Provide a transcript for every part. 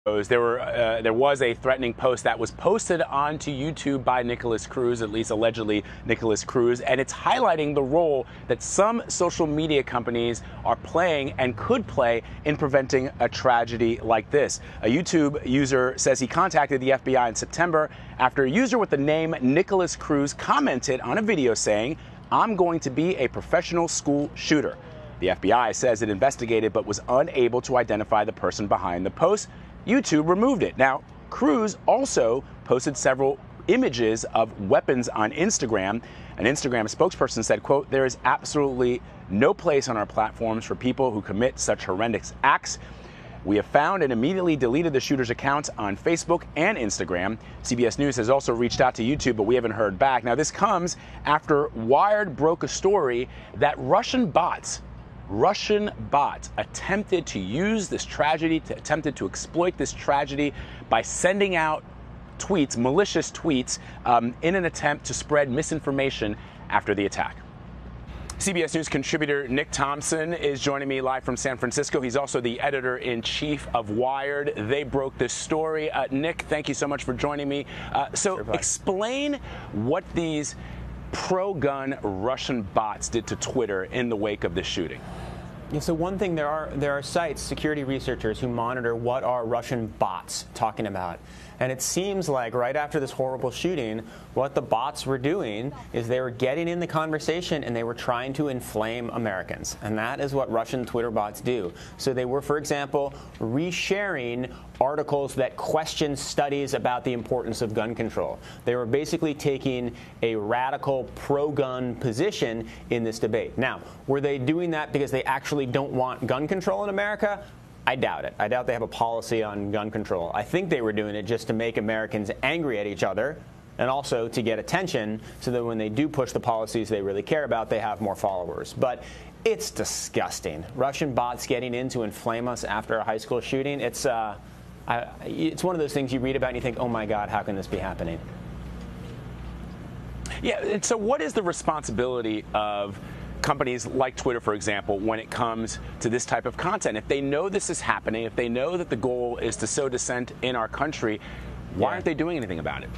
There was a threatening post that was posted onto YouTube by Nicholas Cruz, at least allegedly Nicholas Cruz, and it's highlighting the role that some social media companies are playing and could play in preventing a tragedy like this. A YouTube user says he contacted the FBI in September after a user with the name Nicholas Cruz commented on a video saying, "I'm going to be a professional school shooter." The FBI says it investigated but was unable to identify the person behind the post. YouTube removed it. Now, Cruz also posted several images of weapons on Instagram. An Instagram spokesperson said, quote, "There is absolutely no place on our platforms for people who commit such horrendous acts. We have found and immediately deleted the shooter's accounts on Facebook and Instagram." CBS News has also reached out to YouTube, but we haven't heard back. Now, this comes after Wired broke a story that Russian bots attempted to use this tragedy, attempted to exploit this tragedy by sending out tweets, malicious tweets, in an attempt to spread misinformation after the attack. CBS News contributor Nick Thompson is joining me live from San Francisco. He's also the editor-in-chief of Wired. They broke this story. Nick, thank you so much for joining me. Explain what these pro-gun Russian bots did to Twitter in the wake of this shooting. Yeah, so one thing, there are sites, security researchers, who monitor what are Russian bots talking about. And it seems like right after this horrible shooting, what the bots were doing is they were getting in the conversation and they were trying to inflame Americans. And that is what Russian Twitter bots do. So they were, for example, resharing articles that question studies about the importance of gun control. They were basically taking a radical pro-gun position in this debate. Now, were they doing that because they actually don't want gun control in America? I doubt it. I doubt they have a policy on gun control. I think they were doing it just to make Americans angry at each other and also to get attention so that when they do push the policies they really care about, they have more followers. But it's disgusting. Russian bots getting in to inflame us after a high school shooting. It's one of those things you read about and you think, oh my God, how can this be happening? Yeah, and so what is the responsibility of companies like Twitter, for example, when it comes to this type of content? If they know this is happening, if they know that the goal is to sow dissent in our country, why aren't they doing anything about it?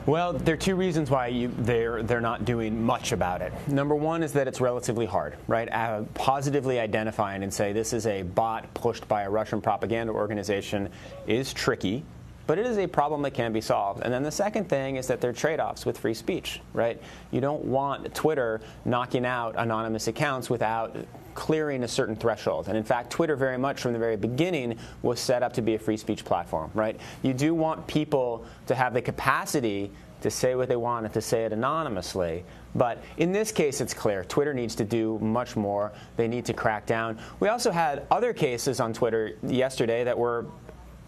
Well, there are two reasons why they're not doing much about it. Number one is that it's relatively hard, right? Positively identifying and say this is a bot pushed by a Russian propaganda organization is tricky. But it is a problem that can be solved. And then the second thing is that there are trade-offs with free speech, right? You don't want Twitter knocking out anonymous accounts without clearing a certain threshold. And in fact, Twitter very much from the very beginning was set up to be a free speech platform, right? You do want people to have the capacity to say what they want and to say it anonymously. But in this case, it's clear. Twitter needs to do much more. They need to crack down. We also had other cases on Twitter yesterday that were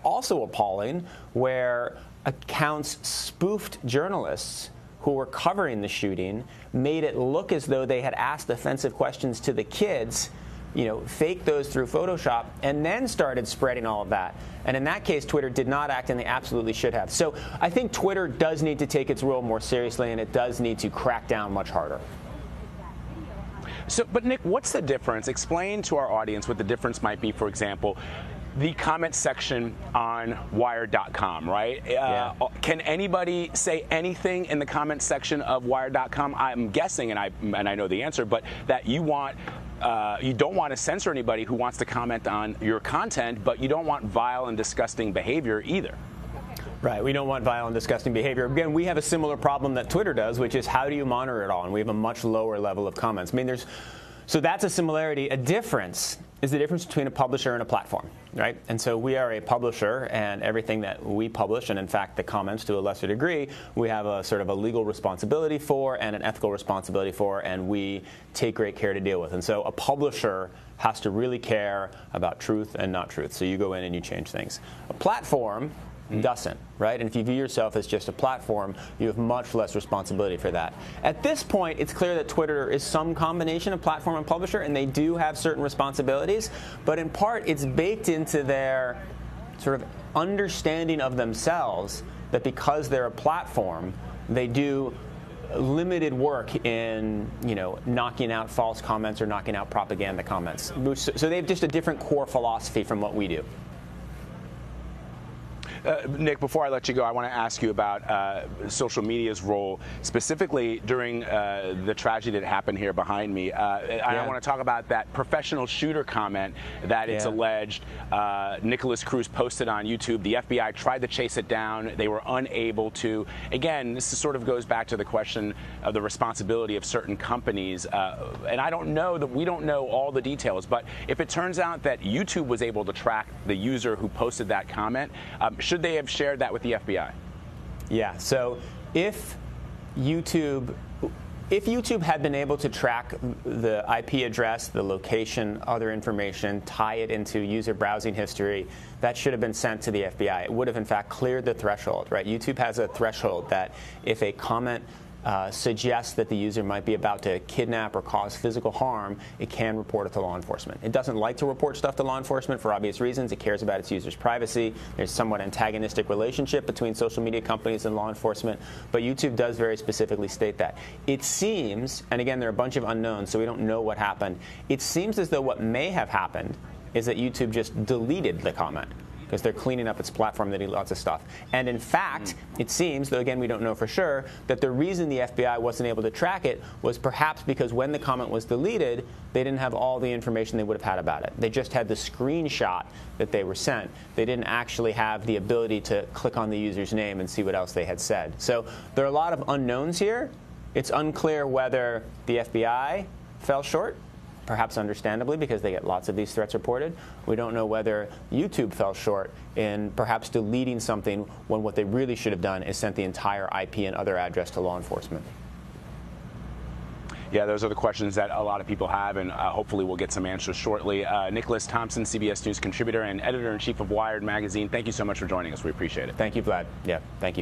also appalling, where accounts spoofed journalists who were covering the shooting, made it look as though they had asked offensive questions to the kids, faked those through Photoshop, and then started spreading all of that. And in that case, Twitter did not act, and they absolutely should have. So I think Twitter does need to take its role more seriously, and it does need to crack down much harder. But Nick, what's the difference? Explain to our audience what the difference might be, for example, the comment section on Wired.com, right? Can anybody say anything in the comment section of Wired.com? I'm guessing, and I know the answer, but that you don't want to censor anybody who wants to comment on your content, but you don't want vile and disgusting behavior either. Right. We don't want vile and disgusting behavior. Again, we have a similar problem that Twitter does, which is how do you monitor it all? And we have a much lower level of comments. I mean, so that's a similarity. A difference is the difference between a publisher and a platform, right? And so we are a publisher, and everything that we publish, and in fact the comments to a lesser degree, we have a sort of a legal responsibility for and an ethical responsibility for, and we take great care to deal with. And so a publisher has to really care about truth and not truth. So you go in and you change things. A platform doesn't, right? And if you view yourself as just a platform, you have much less responsibility for that. At this point, it's clear that Twitter is some combination of platform and publisher, and they do have certain responsibilities, but in part, it's baked into their sort of understanding of themselves that because they're a platform, they do limited work in, knocking out false comments or knocking out propaganda comments. So they have just a different core philosophy from what we do. Nick, before I let you go, I want to ask you about social media's role, specifically during the tragedy that happened here behind me. I want to talk about that professional shooter comment that it's alleged Nikolas Cruz posted on YouTube. The FBI tried to chase it down. They were unable to. Again, this sort of goes back to the question of the responsibility of certain companies. And I don't know that we don't know all the details, but if it turns out that YouTube was able to track the user who posted that comment, should they have shared that with the FBI? Yeah, so if YouTube had been able to track the IP address, the location, other information, tie it into user browsing history, that should have been sent to the FBI. It would have, in fact, cleared the threshold, right? YouTube has a threshold that if a comment suggests that the user might be about to kidnap or cause physical harm, it can report it to law enforcement. It doesn't like to report stuff to law enforcement for obvious reasons. It cares about its users' privacy. There's somewhat antagonistic relationship between social media companies and law enforcement, but YouTube does very specifically state that. It seems, and again, there are a bunch of unknowns, so we don't know what happened. It seems as though what may have happened is that YouTube just deleted the comment, because they're cleaning up its platform. They do lots of stuff. And in fact, it seems, though again we don't know for sure, that the reason the FBI wasn't able to track it was perhaps because when the comment was deleted, they didn't have all the information they would have had about it. They just had the screenshot that they were sent. They didn't actually have the ability to click on the user's name and see what else they had said. So there are a lot of unknowns here. It's unclear whether the FBI fell short, perhaps understandably, because they get lots of these threats reported. We don't know whether YouTube fell short in perhaps deleting something when what they really should have done is sent the entire IP and other address to law enforcement. Yeah, those are the questions that a lot of people have, and hopefully we'll get some answers shortly. Nicholas Thompson, CBS News contributor and editor-in-chief of Wired magazine, thank you so much for joining us. We appreciate it. Thank you, Vlad. Yeah, thank you.